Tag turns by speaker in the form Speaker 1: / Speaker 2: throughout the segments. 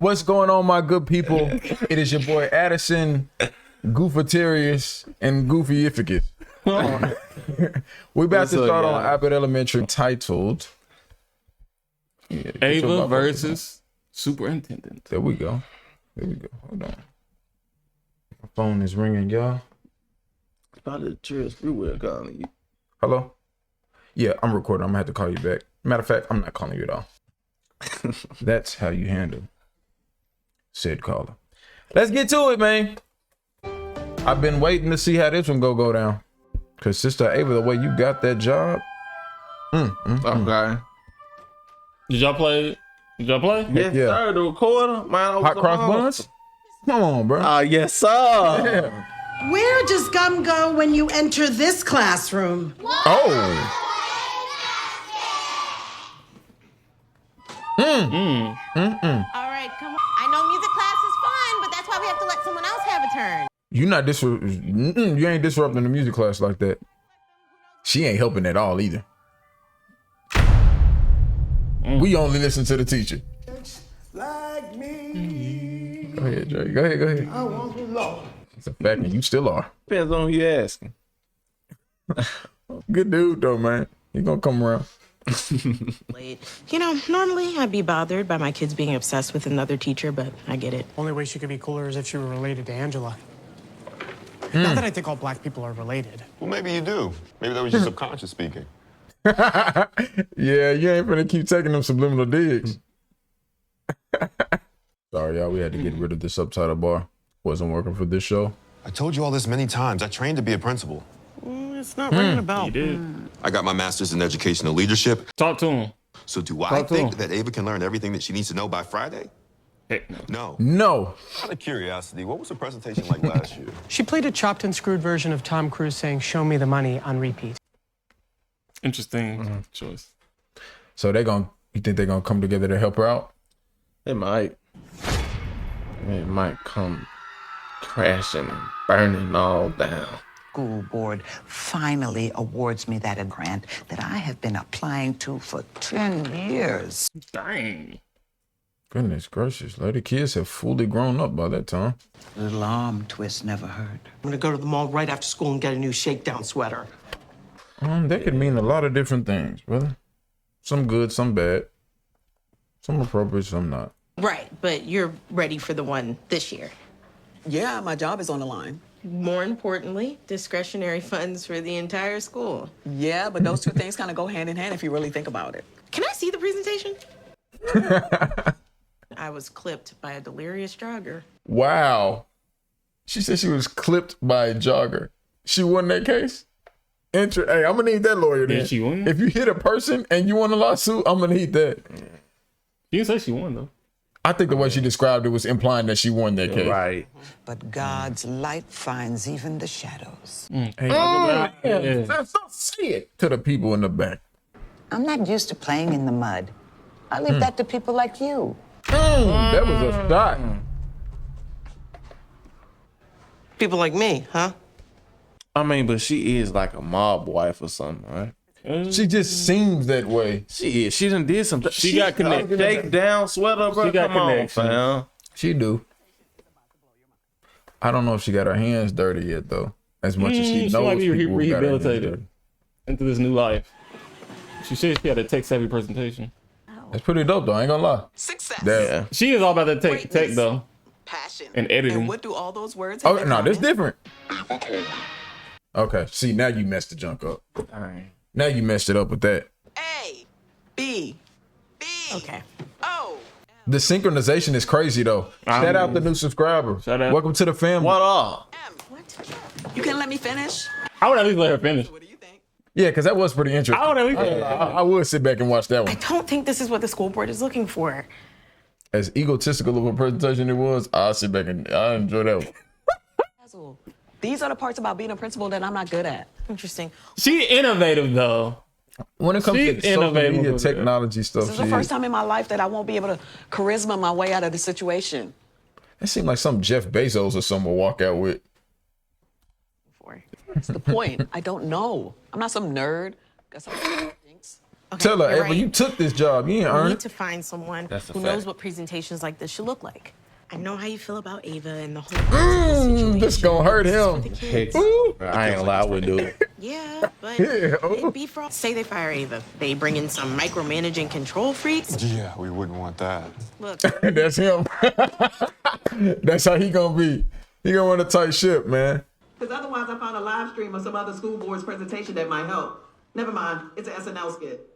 Speaker 1: What's going on, my good people? It is your boy Addison, Goofaterius, and Goofyificus. We about to start on Abbott Elementary titled
Speaker 2: Ava versus Superintendent.
Speaker 1: There we go. Hold on. My phone is ringing, y'all.
Speaker 3: Probably the cheers everywhere calling you.
Speaker 1: Hello? Yeah, I'm recording. I'm gonna have to call you back. Matter of fact, I'm not calling you at all. That's how you handle said caller. Let's get to it, man. I've been waiting to see how this one go down. Cause Sister Ava, the way you got that job.
Speaker 3: Okay.
Speaker 2: Did y'all play?
Speaker 3: Yes,
Speaker 1: Yeah.
Speaker 3: sir. The recorder, man.
Speaker 1: Hot cross buns? Come on, bro.
Speaker 3: Yes, sir.
Speaker 1: Yeah.
Speaker 4: Where does gum go when you enter this classroom?
Speaker 1: Oh.
Speaker 5: All right, come on. I know music class is fun, but that's why we have to let someone else have a turn.
Speaker 1: You ain't disrupting the music class like that. She ain't helping at all either. We only listen to the teacher.
Speaker 6: Like me.
Speaker 1: Go ahead, Dre. Go ahead.
Speaker 6: I once was lost.
Speaker 1: It's a fact, and you still are.
Speaker 3: Depends on who you asking.
Speaker 1: Good dude, though, man. He gonna come around.
Speaker 7: You know, normally I'd be bothered by my kids being obsessed with another teacher, but I get it.
Speaker 8: Only way she could be cooler is if she were related to Angela. Not that I think all black people are related.
Speaker 9: Well, maybe you do. Maybe that was your subconscious speaking.
Speaker 1: Yeah, you ain't finna keep taking them subliminal digs. Sorry, y'all. We had to get rid of the subtitle bar. Wasn't working for this show.
Speaker 9: I told you all this many times. I trained to be a principal.
Speaker 8: It's not ringing a bell.
Speaker 2: You did.
Speaker 9: I got my master's in educational leadership.
Speaker 2: Talk to him.
Speaker 9: So do I
Speaker 2: Talk to
Speaker 9: think
Speaker 2: him.
Speaker 9: that Ava can learn everything that she needs to know by Friday?
Speaker 2: Heck no.
Speaker 9: No.
Speaker 1: No.
Speaker 9: Out of curiosity, what was her presentation like last year?
Speaker 8: She played a chopped and screwed version of Tom Cruise saying, "Show me the money" on repeat.
Speaker 2: Interesting choice.
Speaker 1: So you think they're gonna come together to help her out?
Speaker 3: It might. It might come crashing and burning all down.
Speaker 10: School board finally awards me that grant that I have been applying to for 10 years.
Speaker 2: Dang.
Speaker 1: Goodness gracious, lady. Kids have fully grown up by that time.
Speaker 10: A little arm twist never hurt.
Speaker 4: I'm gonna go to the mall right after school and get a new shakedown sweater.
Speaker 1: That could mean a lot of different things, brother. Some good, some bad. Some appropriate, some not.
Speaker 7: Right, but you're ready for the one this year.
Speaker 10: Yeah, my job is on the line.
Speaker 7: More importantly, discretionary funds for the entire school.
Speaker 10: Yeah, but those two things kind of go hand in hand if you really think about it.
Speaker 7: Can I see the presentation? I was clipped by a delirious jogger.
Speaker 1: Wow. She said she was clipped by a jogger. She won that case? Hey, I'm gonna need that lawyer then.
Speaker 2: Did she win?
Speaker 1: If you hit a person and you won a lawsuit, I'm gonna need that.
Speaker 2: You didn't say she won though.
Speaker 1: I think the way she described it was implying that she won that case.
Speaker 3: Right.
Speaker 10: But God's light finds even the shadows.
Speaker 1: Hey, so say it to the people in the back.
Speaker 10: I'm not used to playing in the mud. I leave that to people like you.
Speaker 1: That was a shot.
Speaker 4: People like me, huh?
Speaker 3: I mean, but she is like a mob wife or something, right?
Speaker 1: She just seems that way.
Speaker 3: She is. She done did something.
Speaker 2: She got connected.
Speaker 3: Shake down sweater, bro.
Speaker 2: She got
Speaker 3: Come on,
Speaker 2: connections.
Speaker 3: fam.
Speaker 1: She do. I don't know if she got her hands dirty yet, though. As much as she
Speaker 2: She
Speaker 1: knows
Speaker 2: might be
Speaker 1: people got her hands
Speaker 2: rehabilitated
Speaker 1: dirty.
Speaker 2: into this new life. She said she had a tech-savvy presentation.
Speaker 1: That's pretty dope, though. I ain't gonna lie.
Speaker 10: Success.
Speaker 1: That,
Speaker 2: She is all about that tech though,
Speaker 10: Passion.
Speaker 2: and editing.
Speaker 10: And what do all those words have
Speaker 1: Oh,
Speaker 10: in
Speaker 1: no, this
Speaker 10: common?
Speaker 1: different. Okay, see, now you messed the junk up.
Speaker 3: Dang.
Speaker 1: Now you messed it up with that.
Speaker 10: A, B, B,
Speaker 7: Okay.
Speaker 10: O.
Speaker 1: The synchronization is crazy, though. Shout out the new subscriber.
Speaker 2: Shout out.
Speaker 1: Welcome to the family.
Speaker 3: What up?
Speaker 10: You can let me finish?
Speaker 2: I would at least let her finish.
Speaker 10: What do you think?
Speaker 1: Yeah, because that was pretty interesting.
Speaker 2: I would at least let her
Speaker 1: I would sit back and watch that
Speaker 7: I
Speaker 1: one.
Speaker 7: don't think this is what the school board is looking for.
Speaker 1: As egotistical of a presentation it was, I'll sit back and I enjoy that one.
Speaker 10: These are the parts about being a principal that I'm not good at.
Speaker 7: Interesting.
Speaker 2: She innovative though.
Speaker 1: When it comes
Speaker 2: She's
Speaker 1: to social
Speaker 2: innovative
Speaker 1: media
Speaker 2: with that.
Speaker 1: technology stuff,
Speaker 10: This is the first time in my life that I won't be able to charisma my way out of the situation.
Speaker 1: it seemed like some Jeff Bezos or something will walk out with.
Speaker 10: That's the point. I don't know. I'm not some nerd. Got some things.
Speaker 1: Tell her,
Speaker 7: you're
Speaker 1: Ava,
Speaker 7: right.
Speaker 1: you took this job. You ain't
Speaker 7: We
Speaker 1: earned
Speaker 7: need
Speaker 1: it.
Speaker 7: to find someone
Speaker 3: That's a
Speaker 7: who
Speaker 3: fact.
Speaker 7: knows what presentations like this should look like. I know how you feel about Ava and the whole
Speaker 1: This gonna hurt him.
Speaker 3: Heck,
Speaker 1: Ooh.
Speaker 3: I ain't gonna lie, I would do it.
Speaker 7: Yeah, but
Speaker 1: Yeah,
Speaker 7: it'd be for say they fire Ava. They bring in some micromanaging control freaks.
Speaker 9: Yeah, we wouldn't want that.
Speaker 7: Look,
Speaker 1: That's him. That's how he gonna be. He gonna run a tight ship, man.
Speaker 11: Because otherwise I found a live stream of some other school board's presentation that might help. Never mind, it's an SNL skit.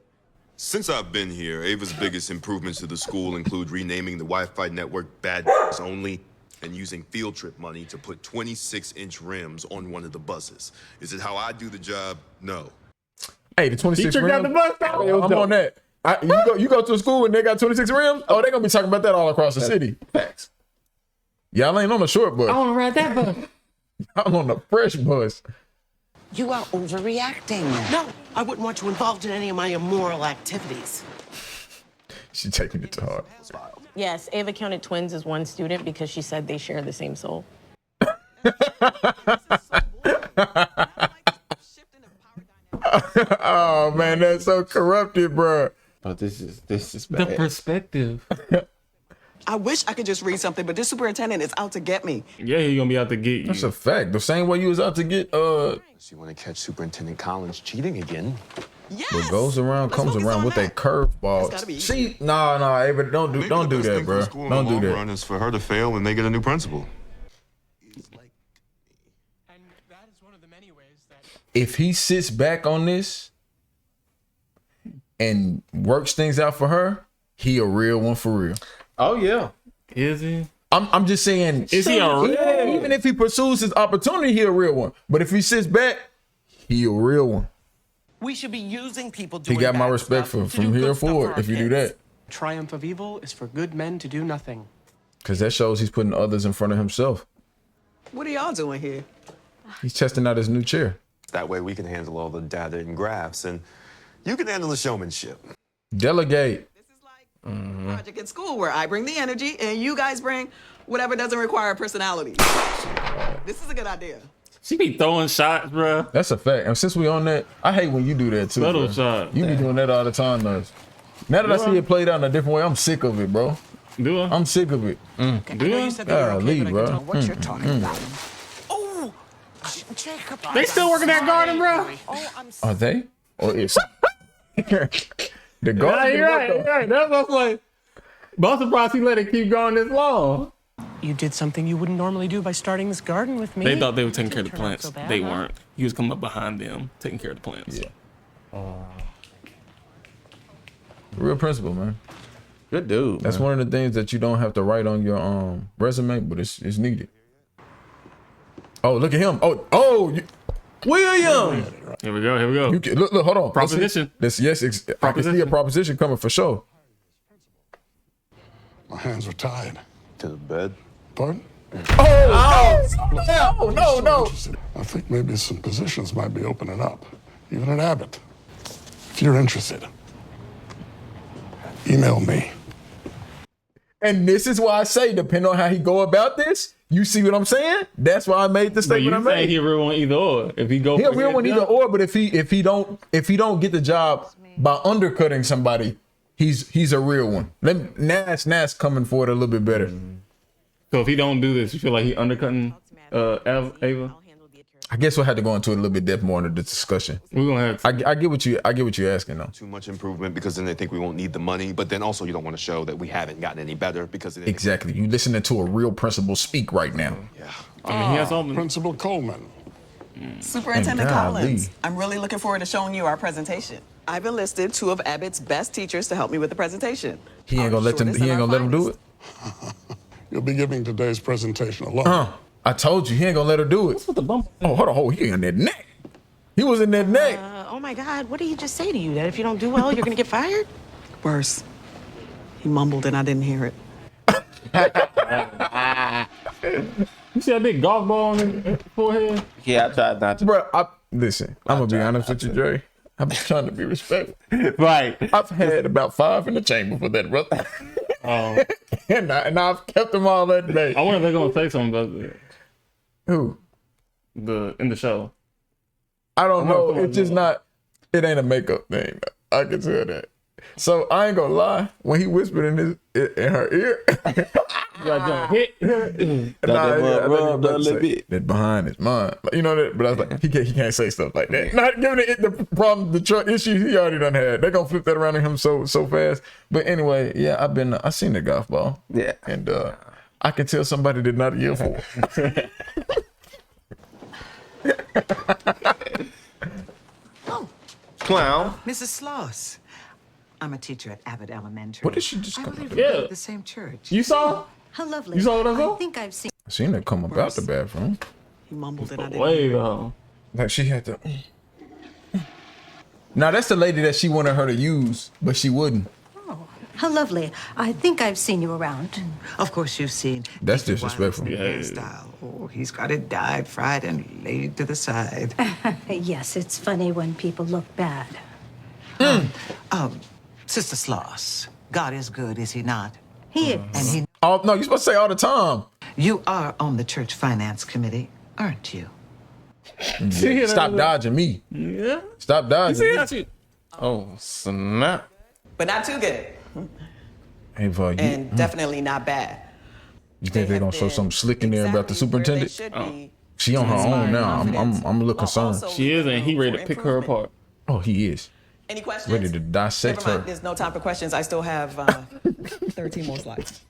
Speaker 9: Since I've been here, Ava's biggest improvements to the school include renaming the Wi-Fi network Bad Only and using field trip money to put 26-inch rims on one of the buses. Is it how I do the job? No.
Speaker 1: Hey, the 26
Speaker 2: Teacher got
Speaker 1: rims.
Speaker 2: the bus stop. It was
Speaker 1: I'm
Speaker 2: dope.
Speaker 1: on that. You go to a school and they got 26 rims. Oh, they gonna be talking about that all across the city.
Speaker 3: Facts.
Speaker 1: Y'all ain't on the short bus.
Speaker 2: I want to ride that bus.
Speaker 1: I'm on the fresh bus.
Speaker 10: You are overreacting.
Speaker 6: No, I wouldn't want you involved in any of my immoral activities.
Speaker 1: She taking it to heart.
Speaker 7: yes, Ava counted twins as one student because she said they share the same soul.
Speaker 1: Oh man, that's so corrupted, bro.
Speaker 3: But this is
Speaker 2: The
Speaker 3: bad.
Speaker 2: perspective.
Speaker 11: I wish I could just read something, but this superintendent is out to get me.
Speaker 2: Yeah, he gonna be out to get you.
Speaker 1: That's a fact. The same way you was out to get
Speaker 9: So you want to catch Superintendent Collins cheating again?
Speaker 11: Yes!
Speaker 1: what goes around
Speaker 11: Let's
Speaker 1: comes
Speaker 11: focus
Speaker 1: around
Speaker 11: on
Speaker 1: with
Speaker 11: that.
Speaker 1: that curveball.
Speaker 11: gotta be easy.
Speaker 1: See, nah, Ava, don't do that, bro. Don't do that.
Speaker 9: Run is for her to fail and they get a new principal.
Speaker 8: And that is one of the many ways that
Speaker 1: If he sits back on this and works things out for her, he a real one for real.
Speaker 3: Oh yeah.
Speaker 2: Is he?
Speaker 1: I'm just saying.
Speaker 2: Is he a real one?
Speaker 1: Even if he pursues his opportunity, he a real one. But if he sits back, he a real one.
Speaker 6: We should be using people
Speaker 1: He
Speaker 6: doing
Speaker 1: got my
Speaker 6: bad
Speaker 1: respect
Speaker 6: stuff to
Speaker 1: from
Speaker 6: do
Speaker 1: here
Speaker 6: good stuff for
Speaker 1: forward
Speaker 6: our
Speaker 1: if you do
Speaker 6: kids.
Speaker 1: that.
Speaker 8: triumph of evil is for good men to do nothing.
Speaker 1: Because that shows he's putting others in front of himself.
Speaker 11: What are y'all doing here?
Speaker 1: He's testing out his new chair.
Speaker 9: That way we can handle all the data and graphs and you can handle the showmanship.
Speaker 1: Delegate.
Speaker 11: This is like a project at school where I bring the energy and you guys bring whatever doesn't require personality. This is a good idea.
Speaker 2: She be throwing shots, bro.
Speaker 1: That's a fact. And since we on that, I hate when you do that too.
Speaker 2: Subtle
Speaker 1: bro.
Speaker 2: shot.
Speaker 1: You be doing that all the time, though. Now that I see it played out in a different way, I'm sick of it, bro.
Speaker 2: Do I?
Speaker 1: I'm sick of it.
Speaker 2: Do
Speaker 8: I know
Speaker 2: I?
Speaker 8: you said that you're okay,
Speaker 1: Golly,
Speaker 8: but I
Speaker 1: bro.
Speaker 8: can tell
Speaker 10: What you're talking about. Oh, Jacob.
Speaker 2: They still working that garden, bro?
Speaker 10: Oh, I'm
Speaker 1: Are they? Or is the
Speaker 2: Yeah,
Speaker 1: garden?
Speaker 2: you're right. You're right. That's what I'm like. But I'm surprised he let it keep going this long.
Speaker 8: You did something you wouldn't normally do by starting this garden with me.
Speaker 2: They thought they were taking care of the
Speaker 8: Didn't turn out
Speaker 2: plants.
Speaker 8: so bad,
Speaker 2: They
Speaker 8: huh?
Speaker 2: weren't. He was coming up behind them, taking care of the plants.
Speaker 1: Yeah. Real principle, man.
Speaker 3: Good dude.
Speaker 1: That's one of the things that you don't have to write on your resume, but it's needed. Oh, look at him. William.
Speaker 2: Here we go. Here we go.
Speaker 1: You can, look, hold on.
Speaker 2: Proposition.
Speaker 1: This yes, I can see a proposition coming for sure.
Speaker 6: My hands are tied.
Speaker 9: To the bed.
Speaker 6: Pardon?
Speaker 1: No.
Speaker 6: I think maybe some positions might be opening up, even at Abbott. If you're interested, email me.
Speaker 1: And this is why I say, depending on how he go about this, you see what I'm saying? That's why I made the
Speaker 2: But
Speaker 1: statement I
Speaker 2: you say
Speaker 1: made.
Speaker 2: he a real one either or. If he go,
Speaker 1: He a
Speaker 2: for
Speaker 1: real
Speaker 2: his
Speaker 1: one either
Speaker 2: job.
Speaker 1: or, but if he don't get the job by undercutting somebody, he's a real one. Nas coming for it a little bit better.
Speaker 2: So if he don't do this, you feel like he undercutting Ava?
Speaker 1: I guess we'll have to go into it a little bit depth more into the discussion.
Speaker 2: We're gonna have to.
Speaker 1: I get what you're asking though.
Speaker 9: Too much improvement because then they think we won't need the money, but then also you don't want to show that we haven't gotten any better because they
Speaker 1: Exactly. You listening to a real principal speak right now.
Speaker 9: Yeah.
Speaker 2: I mean, he has something.
Speaker 6: Principal Coleman.
Speaker 11: Superintendent
Speaker 1: And golly.
Speaker 11: Collins, I'm really looking forward to showing you our presentation. I've enlisted 2 of Abbott's best teachers to help me with the presentation.
Speaker 1: He ain't gonna let them. He ain't gonna let him do it.
Speaker 6: You'll be giving today's presentation alone.
Speaker 1: I told you he ain't gonna let her do it.
Speaker 2: What the bump?
Speaker 1: Oh, hold on, he in that neck. He was in that neck.
Speaker 7: Oh my God, what did he just say to you? That if you don't do well, you're gonna get fired?
Speaker 11: Worse. He mumbled and I didn't hear it.
Speaker 2: You see that big golf ball on his forehead?
Speaker 3: Yeah, I tried not to.
Speaker 1: Bro, listen. I'm gonna be honest with you, Dre. I'm trying to be respectful.
Speaker 2: Right.
Speaker 1: I've had about 5 in the chamber for that, brother.
Speaker 2: Oh.
Speaker 1: and I've kept them all that day.
Speaker 2: I wonder if they're gonna say something about that.
Speaker 1: Who?
Speaker 2: In the show.
Speaker 1: I don't know.
Speaker 2: I'm
Speaker 1: It's just not. It ain't a makeup thing. I can tell that. So I ain't gonna lie. When he whispered in her ear,
Speaker 2: hit.
Speaker 1: that behind his mind, you know that. But I was like, he can't say stuff like that. Not giving it the problem, the issues he already done had. They gonna flip that around on him so fast. But anyway, yeah, I seen the golf ball.
Speaker 3: Yeah,
Speaker 1: and I can tell somebody did not yell for.
Speaker 10: Oh,
Speaker 3: clown.
Speaker 10: Mrs. Sloss. I'm a teacher at Abbott Elementary.
Speaker 1: What did she just come?
Speaker 10: I believe we're the same church.
Speaker 2: You saw?
Speaker 12: How lovely.
Speaker 2: You saw what I saw?
Speaker 12: I think I've seen.
Speaker 1: I seen her come about the bathroom.
Speaker 11: He mumbled it. I didn't.
Speaker 2: Way though.
Speaker 1: Like she had to. Now that's the lady that she wanted her to use, but she wouldn't.
Speaker 12: Oh, how lovely. I think I've seen you around.
Speaker 10: Of course you've seen.
Speaker 1: That's disrespectful.
Speaker 10: Hairstyle. Oh, he's got it dyed, fried, and laid to the side.
Speaker 12: Yes, it's funny when people look bad.
Speaker 10: Sister Sloss, God is good, is he not?
Speaker 12: He is.
Speaker 10: And he.
Speaker 1: Oh no, you're supposed to say all the time.
Speaker 10: You are on the church finance committee, aren't you?
Speaker 1: Yeah. Stop dodging me.
Speaker 2: Yeah.
Speaker 1: Stop dodging me.
Speaker 3: Oh snap!
Speaker 11: But not too good.
Speaker 1: Hey, Val,
Speaker 11: And definitely not bad.
Speaker 1: You think they're gonna show something slick in there about the superintendent? She on her own now. I'm a little concerned.
Speaker 2: She is, and he ready to pick her apart.
Speaker 1: Oh, he is.
Speaker 11: Any questions?
Speaker 1: Ready to dissect
Speaker 11: Never mind.
Speaker 1: her.
Speaker 11: There's no time for questions. I still have 13 more slides.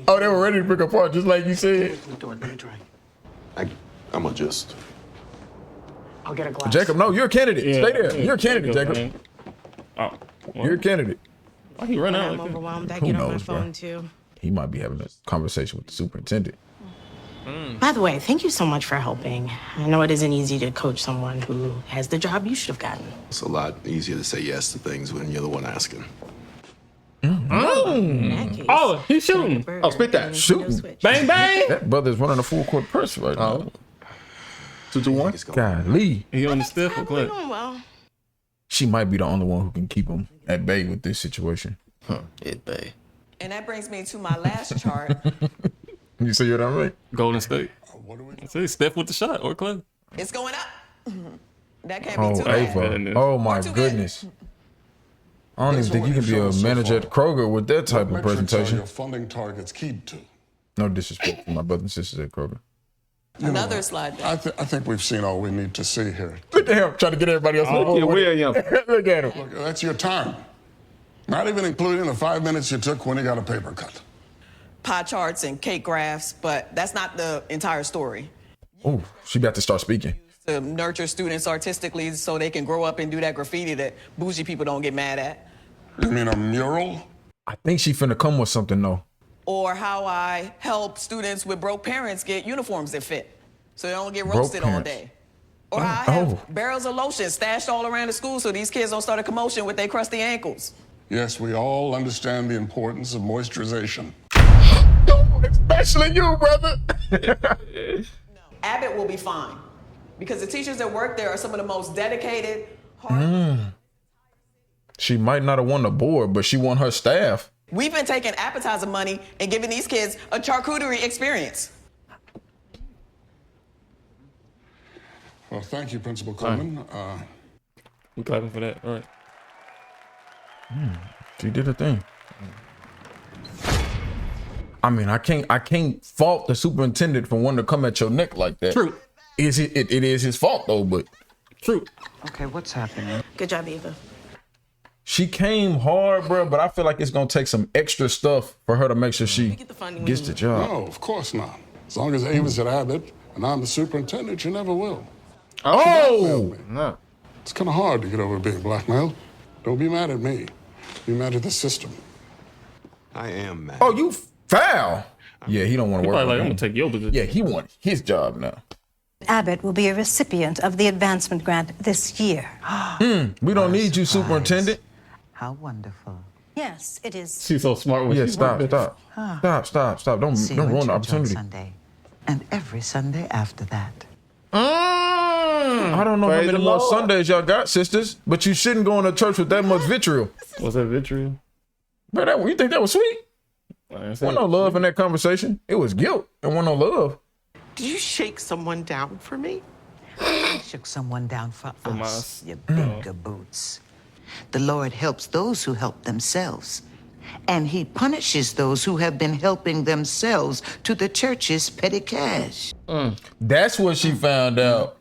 Speaker 1: Oh, they were ready to pick apart, just like you said.
Speaker 9: I'm gonna just.
Speaker 8: I'll get a glass.
Speaker 1: Jacob, no, you're a candidate.
Speaker 2: Yeah,
Speaker 1: Stay there.
Speaker 2: yeah,
Speaker 1: You're a candidate,
Speaker 2: Jacob,
Speaker 1: Jacob.
Speaker 2: Oh,
Speaker 1: You're a candidate.
Speaker 2: why he run out
Speaker 7: I'm
Speaker 2: like that?
Speaker 7: overwhelmed. I
Speaker 1: Who
Speaker 7: get on my
Speaker 1: knows, bro?
Speaker 7: phone too.
Speaker 1: He might be having a conversation with the superintendent.
Speaker 7: By the way, thank you so much for helping. I know it isn't easy to coach someone who has the job you should have gotten.
Speaker 9: It's a lot easier to say yes to things when you're the one asking.
Speaker 7: In that case,
Speaker 2: Oh, he's shooting.
Speaker 3: Oh, spit that.
Speaker 1: Shooting.
Speaker 2: Bang bang.
Speaker 1: That brother's running a full court press right now.
Speaker 3: 2-2-1.
Speaker 1: Golly.
Speaker 2: He on the stiff or
Speaker 7: probably
Speaker 2: clip.
Speaker 7: doing well.
Speaker 1: She might be the only one who can keep him at bay with this situation.
Speaker 3: It bay.
Speaker 11: And that brings me to my last chart.
Speaker 1: You see what I mean?
Speaker 2: Golden State.
Speaker 6: What do we do?
Speaker 2: See, Steph with the shot or Clay.
Speaker 11: It's going up. That can't
Speaker 1: Oh,
Speaker 11: be too bad.
Speaker 1: Ava. Oh, my
Speaker 11: Too good.
Speaker 1: goodness. I don't even think you can be a manager at Kroger with that type of
Speaker 6: What metrics are
Speaker 1: presentation.
Speaker 6: your funding targets keyed to?
Speaker 1: No disrespect to my brothers and sisters at Kroger.
Speaker 11: Another slide deck.
Speaker 6: I think we've seen all we need to see here.
Speaker 1: Look at him trying to get everybody else.
Speaker 3: Oh, William.
Speaker 1: Look at him.
Speaker 6: Look, that's your time. Not even including the 5 minutes you took when you got a paper cut.
Speaker 11: Pie charts and cake graphs, but that's not the entire story.
Speaker 1: Oh, she about to start speaking.
Speaker 11: To nurture students artistically so they can grow up and do that graffiti that bougie people don't get mad at.
Speaker 6: You mean a mural?
Speaker 1: I think she finna come with something though.
Speaker 11: Or how I help students with broke parents get uniforms that fit so they don't get
Speaker 1: Broke
Speaker 11: roasted all
Speaker 1: parents.
Speaker 11: day. Or how I have
Speaker 1: Oh.
Speaker 11: barrels of lotion stashed all around the school so these kids don't start a commotion with their crusty ankles.
Speaker 6: Yes, we all understand the importance of moisturization.
Speaker 1: Especially you, brother.
Speaker 11: Abbott will be fine because the teachers that work there are some of the most dedicated, hard.
Speaker 1: She might not have won the board, but she won her staff.
Speaker 11: We've been taking appetizer money and giving these kids a charcuterie experience.
Speaker 6: Well, thank you, Principal Coleman.
Speaker 2: We clapping for that. All right.
Speaker 1: She did her thing. I mean, I can't fault the superintendent for wanting to come at your neck like that.
Speaker 2: True.
Speaker 1: It is his fault though, but
Speaker 2: True.
Speaker 10: Okay, what's happening?
Speaker 7: Good job, Eva.
Speaker 1: she came hard, bro. But I feel like it's gonna take some extra stuff for her to make sure she
Speaker 7: Get the funding
Speaker 1: gets
Speaker 7: we
Speaker 1: the
Speaker 7: need.
Speaker 1: job.
Speaker 6: No, of course not. As long as Ava's at Abbott and I'm the superintendent, you never will.
Speaker 1: Oh,
Speaker 3: No.
Speaker 6: It's kind of hard to get over being blackmailed. Don't be mad at me. Be mad at the system.
Speaker 9: I am mad.
Speaker 1: oh, you foul. Yeah, he don't want to work.
Speaker 2: Probably like,
Speaker 1: with
Speaker 2: I'm
Speaker 1: him.
Speaker 2: gonna take your position.
Speaker 1: Yeah, he wants his job now.
Speaker 12: Abbott will be a recipient of the advancement grant this year.
Speaker 1: We don't need you, superintendent.
Speaker 10: How wonderful.
Speaker 12: Yes, it is.
Speaker 2: She's so smart when
Speaker 1: Yeah,
Speaker 2: she's
Speaker 1: stop. Don't
Speaker 10: See
Speaker 1: don't
Speaker 10: you
Speaker 1: ruin the
Speaker 10: at church on
Speaker 1: opportunity.
Speaker 10: Sunday. And every Sunday after that.
Speaker 1: I don't know how
Speaker 3: Praise
Speaker 1: many
Speaker 3: the
Speaker 1: more
Speaker 3: Lord.
Speaker 1: Sundays y'all got, sisters, but you shouldn't go into church with that much vitriol.
Speaker 2: Was that vitriol?
Speaker 1: But you think that was sweet?
Speaker 2: I ain't
Speaker 1: Wasn't
Speaker 2: saying
Speaker 1: no love in that conversation. It was guilt. It wasn't no love.
Speaker 13: Did you shake someone down for me?
Speaker 10: shook someone down for us,
Speaker 2: us.
Speaker 10: you bigger boots. The Lord helps those who help themselves, and he punishes those who have been helping themselves to the church's petty cash.
Speaker 1: That's what she found out.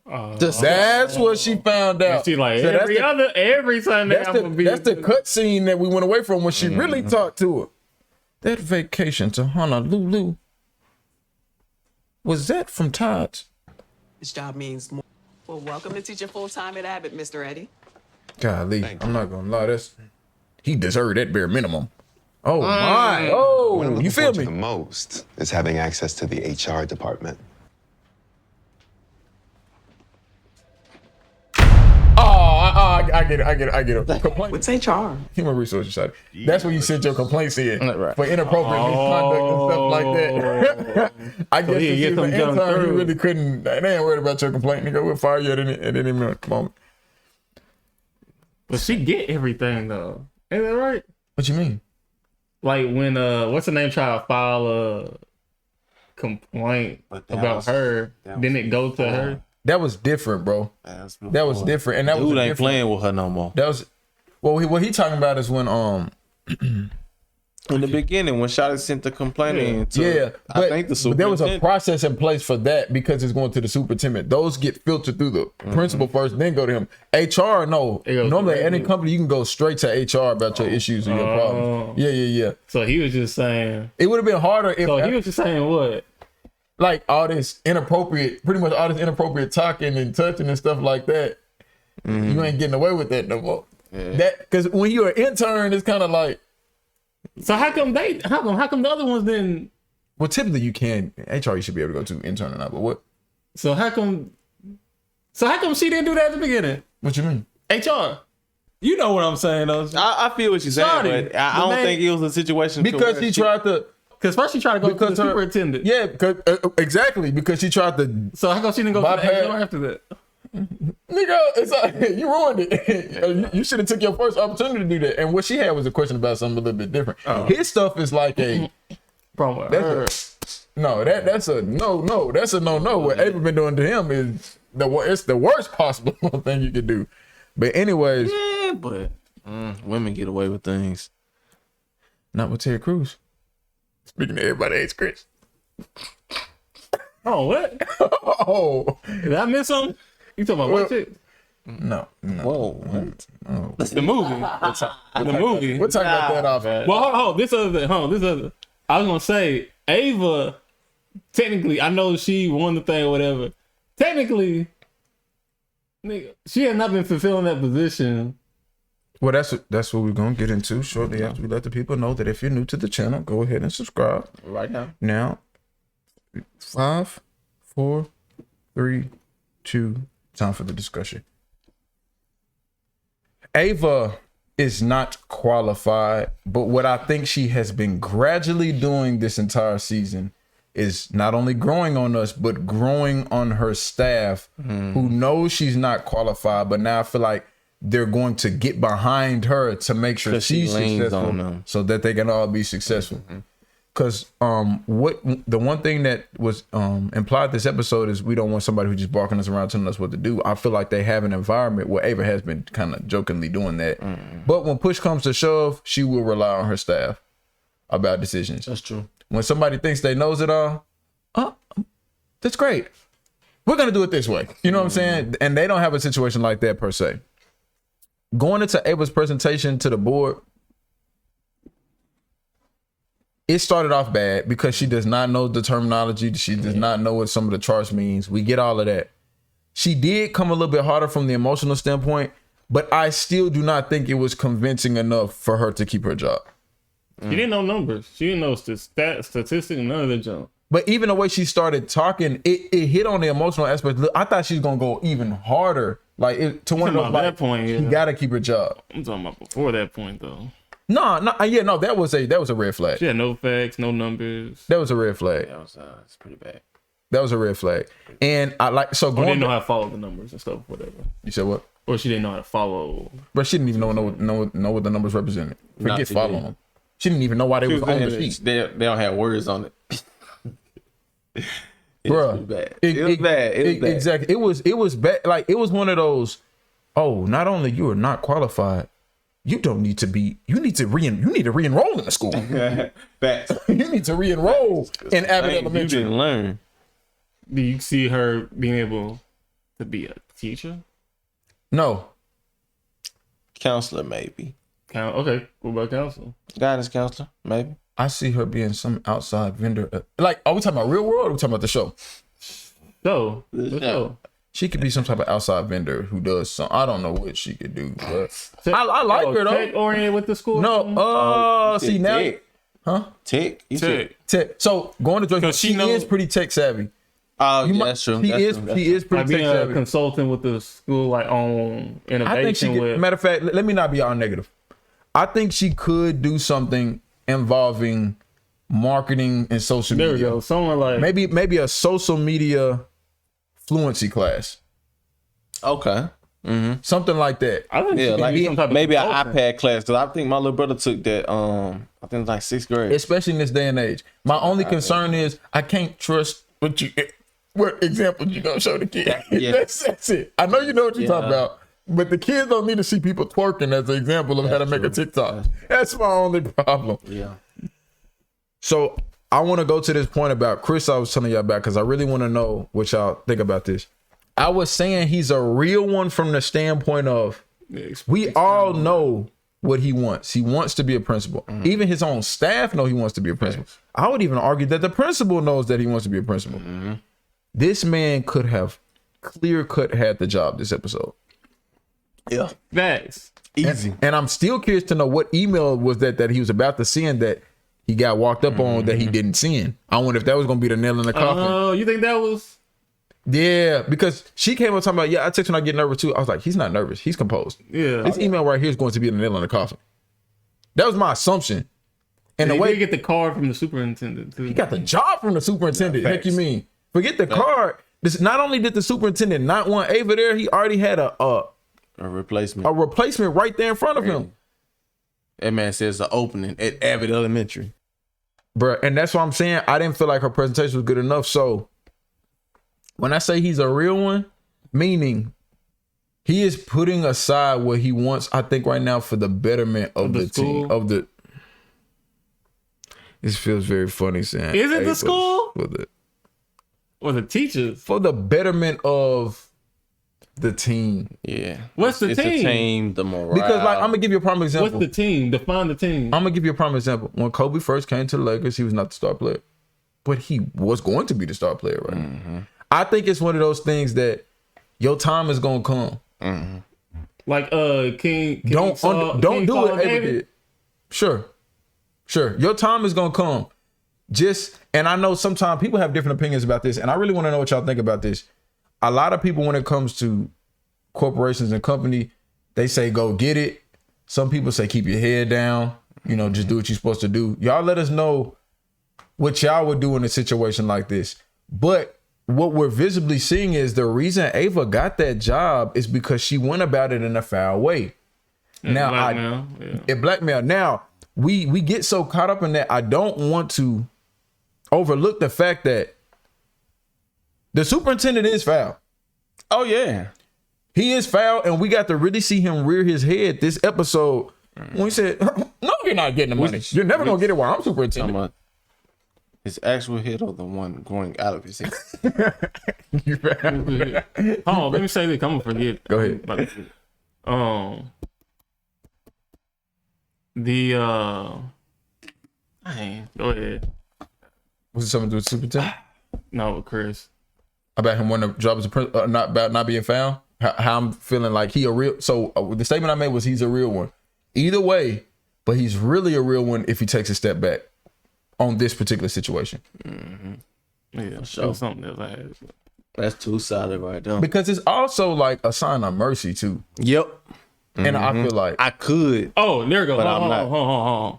Speaker 1: That's what she found out.
Speaker 2: She like,
Speaker 1: So
Speaker 2: every Sunday
Speaker 1: that's
Speaker 2: I'm
Speaker 1: the,
Speaker 2: gonna be.
Speaker 1: that's the cut scene that we went away from when she really talked to her. That vacation to Honolulu, was that from Todd's?
Speaker 11: This job means more. Well, welcome to teaching full-time at Abbott, Mr. Eddie.
Speaker 1: Golly, I'm not gonna lie, he deserved that bare minimum. Oh my! Oh, you feel me?
Speaker 13: The most is having access to the HR department.
Speaker 1: I get it. Complaint.
Speaker 11: What's HR?
Speaker 1: Human resources side. That's where you send your complaints in for inappropriate misconduct and stuff like that. I guess if you was an intern, you really couldn't. They ain't worried about your complaint, nigga. We'll fire you at any moment.
Speaker 2: But she get everything though. Ain't that right?
Speaker 1: What you mean?
Speaker 2: Like when what's her name tried to file a complaint about her, didn't it go to her?
Speaker 1: That was different, bro. That was different, and that
Speaker 3: Dude
Speaker 1: was
Speaker 3: ain't playing with her no more.
Speaker 1: That was what he talking about is when
Speaker 3: in the beginning when Shawty sent the complaint in to, I think the
Speaker 1: but there was a
Speaker 3: superintendent.
Speaker 1: process in place for that because it's going to the superintendent. Those get filtered through the principal first, then go to him. HR, no. Normally at any company you can go straight to HR about your issues and your problems. Yeah.
Speaker 2: So he was just saying
Speaker 1: it would have been harder if
Speaker 2: he was just saying what?
Speaker 1: Like all this inappropriate talking and touching and stuff like that. You ain't getting away with that no more. That because when you're an intern, it's kind of like.
Speaker 2: So how come the other ones didn't?
Speaker 1: Well, typically you can HR. You should be able to go to intern or not. But what?
Speaker 2: So how come she didn't do that at the beginning?
Speaker 1: What you mean?
Speaker 2: HR. You know what I'm saying though.
Speaker 3: I feel what you're saying, but I don't think it was a situation
Speaker 1: because she tried to.
Speaker 2: Because first she tried to go to the superintendent.
Speaker 1: Yeah, because exactly because she tried to.
Speaker 2: So how come she didn't go to the HR after that?
Speaker 1: Nigga, it's like, you ruined it. You should have took your first opportunity to do that. And what she had was a question about something a little bit different. His stuff is like a. That's a no. That's a no. That's a no. What Ava been doing to him is it's the worst possible thing you could do. But anyways,
Speaker 3: yeah, but women get away with things.
Speaker 1: Not with Ted Cruz. Speaking to everybody, hates Chris.
Speaker 2: Oh, what?
Speaker 1: Oh,
Speaker 2: did I miss something? You talking about what shit?
Speaker 1: No.
Speaker 3: Whoa, what?
Speaker 1: Oh.
Speaker 2: The movie. The movie.
Speaker 1: We're talking about that off.
Speaker 2: Well, hold. This other. I was gonna say Ava. Technically, I know she won the thing or whatever. Technically, nigga, she had not been fulfilling that position.
Speaker 1: Well, that's what we're gonna get into shortly after we let the people know that if you're new to the channel, go ahead and subscribe
Speaker 3: right now.
Speaker 1: Now, 5, 4, 3, 2. Time for the discussion. Ava is not qualified, but what I think she has been gradually doing this entire season is not only growing on us, but growing on her staff who knows she's not qualified, but now I feel like they're going to get behind her to make sure she's successful so that they can all be successful. Because what the one thing that was implied this episode is we don't want somebody who's just barking us around telling us what to do. I feel like they have an environment where Ava has been kind of jokingly doing that. But when push comes to shove, she will rely on her staff about decisions.
Speaker 3: That's true.
Speaker 1: When somebody thinks they knows it all, that's great. We're going to do it this way. You know what I'm saying? And they don't have a situation like that per se. Going into Ava's presentation to the board, it started off bad because she does not know the terminology. She does not know what some of the charts means. We get all of that. She did come a little bit harder from the emotional standpoint, but I still do not think it was convincing enough for her to keep her job.
Speaker 2: She didn't know numbers. She didn't know statistics, none of that junk.
Speaker 1: But even the way she started talking, it hit on the emotional aspect. Look, I thought she was gonna go even harder. Like to one of those, like,
Speaker 2: point,
Speaker 1: she gotta keep her job.
Speaker 2: I'm talking about before that point though.
Speaker 1: No, that was a red flag.
Speaker 2: She had no facts, no numbers.
Speaker 1: That was a red flag.
Speaker 3: That was it's pretty bad.
Speaker 1: That was a red flag. And I like
Speaker 2: Or didn't know how to follow the numbers and stuff, whatever.
Speaker 1: You said what?
Speaker 2: Or she didn't know how to follow.
Speaker 1: But she didn't even know what the numbers represented. Forget following them. She didn't even know why they was on the sheet.
Speaker 3: They don't have words on it.
Speaker 1: Bruh.
Speaker 3: It was bad.
Speaker 1: Exactly. It was bad. Like, it was one of those, oh, not only you are not qualified, you need to re-enroll in the school. You need to re-enroll in Abbott Elementary.
Speaker 3: You didn't learn.
Speaker 2: Do you see her being able to be a teacher?
Speaker 1: No.
Speaker 3: Counselor, maybe.
Speaker 2: Okay, what about counselor?
Speaker 3: Guidance counselor, maybe.
Speaker 1: I see her being some outside vendor. Like, are we talking about real world or are we talking about the show?
Speaker 2: The show.
Speaker 1: She could be some type of outside vendor who does some. I don't know what she could do, but I like her though.
Speaker 2: Tech oriented with the school.
Speaker 1: No, see now,
Speaker 3: tech.
Speaker 1: huh?
Speaker 3: Tech.
Speaker 1: Tech. So going to Georgia, she is pretty tech savvy.
Speaker 3: That's true.
Speaker 1: He is pretty
Speaker 2: like being
Speaker 1: tech savvy.
Speaker 2: a consultant with the school, like on innovation.
Speaker 1: I think she could, matter of fact, let me not be all negative. I think she could do something involving marketing and social media.
Speaker 2: There we go. Someone like
Speaker 1: maybe a social media fluency class.
Speaker 3: Okay. Mm-hmm.
Speaker 1: Something like that.
Speaker 2: I think
Speaker 3: maybe an iPad class, because I think my little brother took that. I think it was like 6th grade.
Speaker 1: Especially in this day and age. My only concern is I can't trust what examples you gonna show the kid.
Speaker 3: Yeah.
Speaker 1: That's it. I know you know what you're talking about, but the kids don't need to see people twerking as an example of how to make a TikTok. That's my only problem.
Speaker 3: Yeah.
Speaker 1: So I want to go to this point about Chris I was telling y'all about, because I really want to know what y'all think about this. I was saying he's a real one from the standpoint of we all know what he wants. He wants to be a principal. Mm-hmm. Even his own staff know he wants to be a principal. Yes. I would even argue that the principal knows that he wants to be a principal. Mm-hmm. This man could have clear-cut had the job this episode.
Speaker 3: Yeah.
Speaker 2: That's
Speaker 3: easy.
Speaker 1: And I'm still curious to know what email was that he was about to send that he got walked up on that he didn't send. I wonder if that was going to be the nail in the coffin.
Speaker 2: Oh, you think that was?
Speaker 1: Yeah, because she came up talking about, I text when I get nervous too. I was like, he's not nervous. He's composed.
Speaker 2: Yeah.
Speaker 1: This email right here is going to be the nail in the coffin. That was my assumption. And the way
Speaker 2: you get the card from the superintendent too.
Speaker 1: He got the job from the superintendent. Heck you mean? Forget the card. This, not only did the superintendent not want Ava there, he already had a
Speaker 3: replacement.
Speaker 1: A replacement right there in front of him.
Speaker 3: That man says the opening at Abbott Elementary.
Speaker 1: Bruh, and that's what I'm saying. I didn't feel like her presentation was good enough. So when I say he's a real one, meaning he is putting aside what he wants, I think right now, for the betterment of the team. This feels very funny saying.
Speaker 2: Is it the school? Or the teachers?
Speaker 1: For the betterment of the team.
Speaker 3: Yeah.
Speaker 2: What's the team?
Speaker 3: The team, the morale.
Speaker 1: Because I'm going to give you a prime example.
Speaker 2: What's the team? Define the team.
Speaker 1: I'm going to give you a prime example. When Kobe first came to the Lakers, he was not the star player. But he was going to be the star player, right? Mm-hmm. I think it's one of those things that your time is going to come.
Speaker 3: Mm-hmm.
Speaker 2: Like King
Speaker 1: don't do what Ava did. Sure. Your time is going to come. And I know sometimes people have different opinions about this, and I really want to know what y'all think about this. A lot of people, when it comes to corporations and company, they say go get it. Some people say keep your head down. Just do what you're supposed to do. Y'all let us know what y'all would do in a situation like this. But what we're visibly seeing is the reason Ava got that job is because she went about it in a foul way. Blackmail. Now, we get so caught up in that. I don't want to overlook the fact that the superintendent is foul.
Speaker 3: Oh, yeah.
Speaker 1: He is foul, and we got to really see him rear his head this episode when he said, no, you're not getting the money. You're never going to get it while I'm superintendent.
Speaker 3: His actual head or the one going out of his head?
Speaker 2: Hold on, let me say this. I'm going to forget.
Speaker 1: Go ahead.
Speaker 2: Go ahead.
Speaker 1: Was it something to do with superintendent?
Speaker 2: No, Chris.
Speaker 1: About him wanting to drop his not being found? How I'm feeling like he a real... So the statement I made was he's a real one. Either way, but he's really a real one if he takes a step back on this particular situation.
Speaker 2: Mm-hmm. Yeah, sure. Something else I had.
Speaker 3: That's two-sided right there.
Speaker 1: Because it's also like a sign of mercy too.
Speaker 3: Yep.
Speaker 1: Mm-hmm. And I feel like...
Speaker 3: I could.
Speaker 2: Oh, there we go.
Speaker 3: But
Speaker 2: hold on.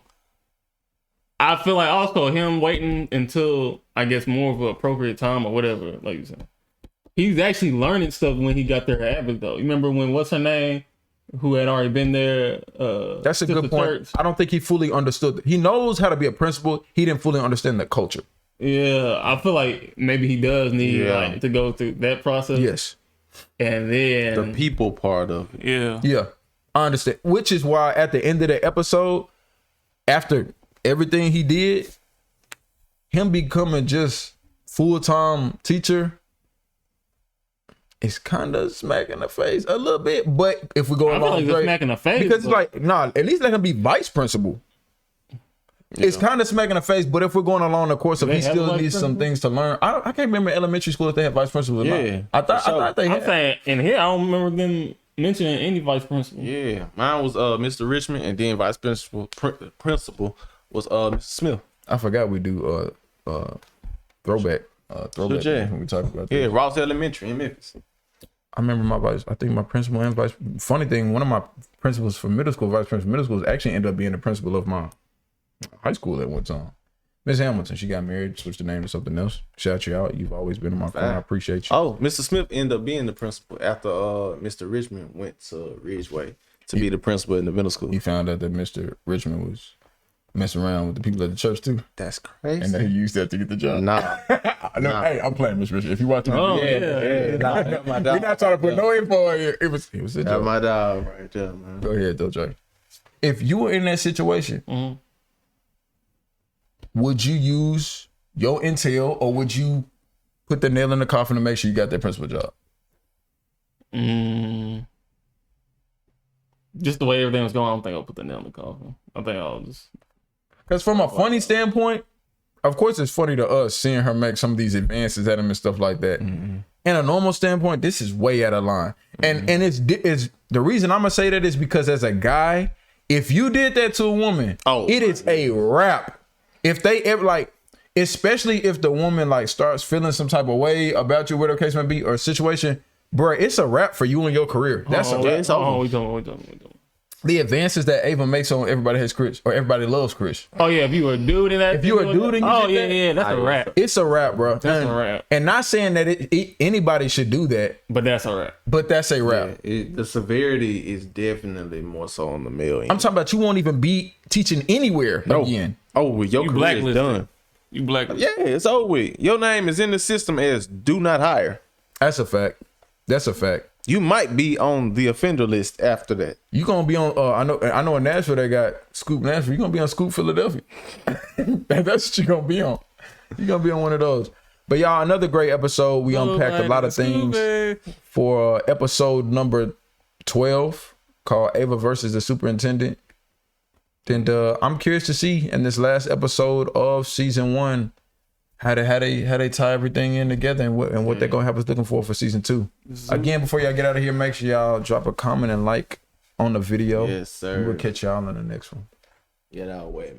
Speaker 2: I feel like also him waiting until, I guess, more of an appropriate time or whatever, like you said. He's actually learning stuff when he got there at Abbott, though. You remember when, what's her name, who had already been there?
Speaker 1: That's a good point. I don't think he fully understood. He knows how to be a principal. He didn't fully understand the culture.
Speaker 2: Yeah, I feel like maybe he does need like to go through that process.
Speaker 1: Yes.
Speaker 2: And then
Speaker 3: the people part of it.
Speaker 2: Yeah.
Speaker 1: Yeah. I understand. Which is why at the end of the episode, after everything he did, him becoming just full-time teacher, it's kind of smacking the face a little bit. But if we go
Speaker 2: I
Speaker 1: along,
Speaker 2: feel like it's smacking the face
Speaker 1: because it's like, nah, at least let him be vice principal. It's kind of smacking the face, but if we're going along the course of he still needs some things to learn. I can't remember elementary school if they had vice principals or not. I thought they had.
Speaker 2: I'm saying in here, I don't remember them mentioning any vice principal.
Speaker 3: Yeah, mine was Mr. Richmond, and then vice principal was Mr. Smith.
Speaker 1: I forgot we do throwback when we talk about that.
Speaker 3: Yeah, Ross Elementary in Memphis.
Speaker 1: I remember I think my principal and vice. Funny thing, one of my principals for middle school, vice principal middle schools, actually ended up being the principal of my high school at one time. Miss Hamilton, she got married, switched the name to something else. Shout you out. You've always been in my corner. I appreciate you.
Speaker 3: Oh, Mr. Smith ended up being the principal after Mr. Richmond went to Ridgeway to be the principal in the middle school.
Speaker 1: He found out that Mr. Richmond was messing around with the people at the church too.
Speaker 3: That's crazy.
Speaker 1: And then he used that to get the job.
Speaker 3: Nah.
Speaker 1: Hey, I'm playing Mr. Richmond. If you watch the
Speaker 3: Yeah.
Speaker 1: We're not trying to put no info in here. It was a joke.
Speaker 3: That's my dog right there, man.
Speaker 1: Go ahead, though, Jay. If you were in that situation, would you use your intel or would you put the nail in the coffin to make sure you got that principal job?
Speaker 2: Just the way everything was going, I don't think I'll put the nail in the coffin. I think I'll just...
Speaker 1: Because from a funny standpoint, of course it's funny to us seeing her make some of these advances at him and stuff like that. In a normal standpoint, this is way out of line. And it's the reason I'm going to say that is because as a guy, if you did that to a woman, it is a wrap. If they ever especially if the woman starts feeling some type of way about you, whatever case may be, or a situation, bro, it's a wrap for you and your career. That's a wrap.
Speaker 2: We don't.
Speaker 1: The advances that Ava makes on Everybody Hates Chris or Everybody Loves Chris.
Speaker 2: Oh yeah, if you were a dude in that.
Speaker 1: If you were a dude and you did that,
Speaker 2: yeah, that's a wrap.
Speaker 1: It's a wrap, bro.
Speaker 2: That's a wrap.
Speaker 1: And not saying that anybody should do that,
Speaker 2: but that's a wrap.
Speaker 1: But that's a wrap.
Speaker 3: Yeah, the severity is definitely more so on the male end.
Speaker 1: I'm talking about you won't even be teaching anywhere again.
Speaker 3: Oh, your career is done.
Speaker 2: You blacklisted.
Speaker 3: Yeah, it's over with. Your name is in the system as do not hire.
Speaker 1: That's a fact. That's a fact.
Speaker 3: You might be on the offender list after that.
Speaker 1: You gonna be on? I know in Nashville they got Scoop Nashville. You gonna be on Scoop Philadelphia. That's what you gonna be on. You gonna be on one of those. But y'all, another great episode. We unpacked a lot of things for episode number 12 called Ava versus the Superintendent. And I'm curious to see in this last episode of season 1 how they tie everything in together and what they're gonna have us looking for season 2. Again, before y'all get out of here, make sure y'all drop a comment and like on the video.
Speaker 3: Yes, sir.
Speaker 1: We'll catch y'all in the next one.
Speaker 3: Get out, wait.